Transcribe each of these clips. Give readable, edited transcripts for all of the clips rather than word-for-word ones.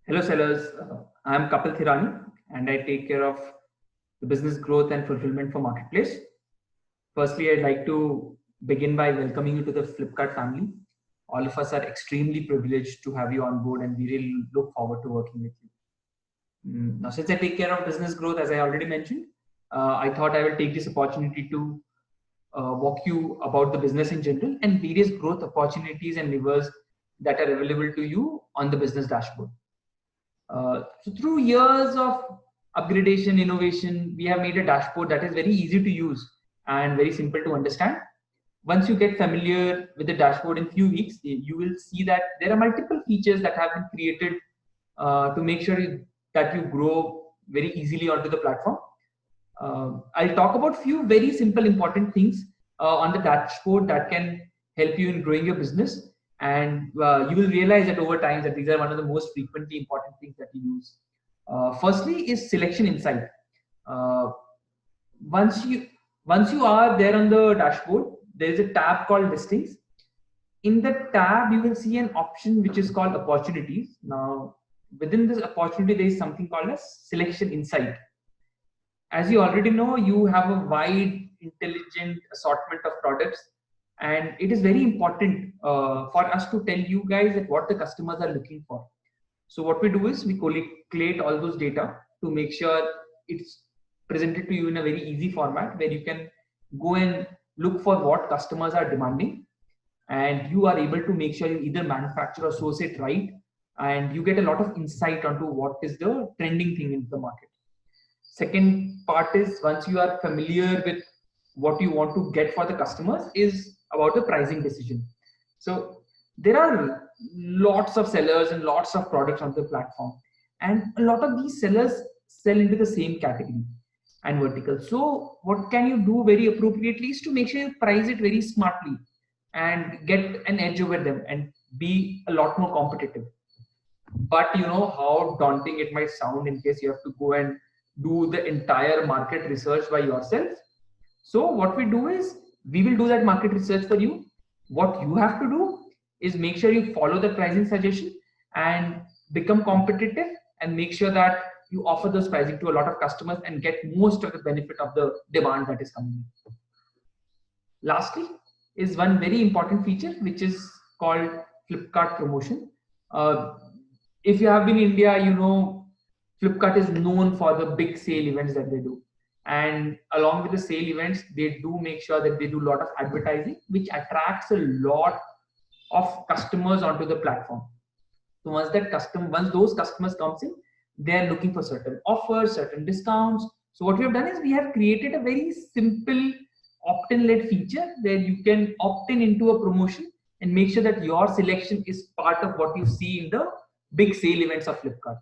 Hello sellers, I'm Kapil Thirani and I take care of the business growth and fulfillment for Marketplace. Firstly, I'd like to begin by welcoming you to the Flipkart family. All of us are extremely privileged to have you on board and we really look forward to working with you. Now, since I take care of business growth, as I already mentioned, I thought I will take this opportunity to walk you about the business in general and various growth opportunities and levers that are available to you on the business dashboard. So through years of upgradation, innovation, we have made a dashboard that is very easy to use and very simple to understand. Once you get familiar with the dashboard in few weeks, you will see that there are multiple features that have been created to make sure that you grow very easily onto the platform. I'll talk about few very simple important things on the dashboard that can help you in growing your business, and you will realize that over time that these are one of the most frequently important things that you use. Firstly is selection insight. Uh, once you are there on the dashboard, there is a tab called listings. In the tab you will see an option which is called opportunities. Now within this opportunity there is something called as selection insight. As you already know, you have a wide intelligent assortment of products, and it is very important for us to tell you guys that what the customers are looking for. So what we do is we collate all those data to make sure it's presented to you in a very easy format where you can go and look for what customers are demanding, and you are able to make sure you either manufacture or source it right, and you get a lot of insight onto what is the trending thing in the market. Second part is, once you are familiar with what you want to get for the customers, is about the pricing decision. So there are lots of sellers and lots of products on the platform, and a lot of these sellers sell into the same category and vertical. So what can you do very appropriately is to make sure you price it very smartly and get an edge over them and be a lot more competitive. But you know how daunting it might sound in case you have to go and do the entire market research by yourself. So what we do is we will do that market research for you. What you have to do is make sure you follow the pricing suggestion and become competitive and make sure that you offer those pricing to a lot of customers and get most of the benefit of the demand that is coming in. Lastly is one very important feature which is called Flipkart promotion. Uh, if you have been in India, you know Flipkart is known for the big sale events that they do. And along with the sale events, they do make sure that they do a lot of advertising, which attracts a lot of customers onto the platform. So once those customers comes in, they are looking for certain offers, certain discounts. So what we have done is we have created a very simple opt-in led feature where you can opt in into a promotion and make sure that your selection is part of what you see in the big sale events of Flipkart.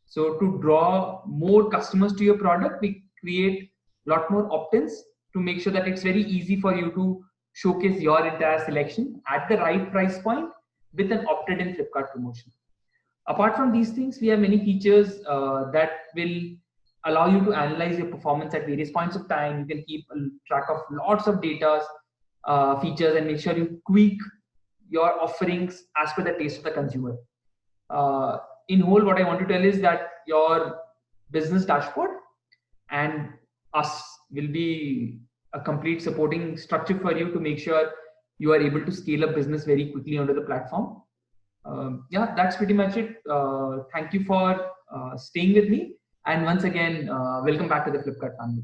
So to draw more customers to your product, we create a lot more opt-ins to make sure that it's very easy for you to showcase your entire selection at the right price point with an opted in Flipkart promotion. Apart from these things, we have many features that will allow you to analyze your performance at various points of time. You can keep track of lots of data, features, and make sure you tweak your offerings as per the taste of the consumer. Uh, in whole, what I want to tell is that your business dashboard and us will be a complete supporting structure for you to make sure you are able to scale up business very quickly onto the platform. Yeah, that's pretty much it. Thank you for staying with me. And once again, welcome back to the Flipkart family.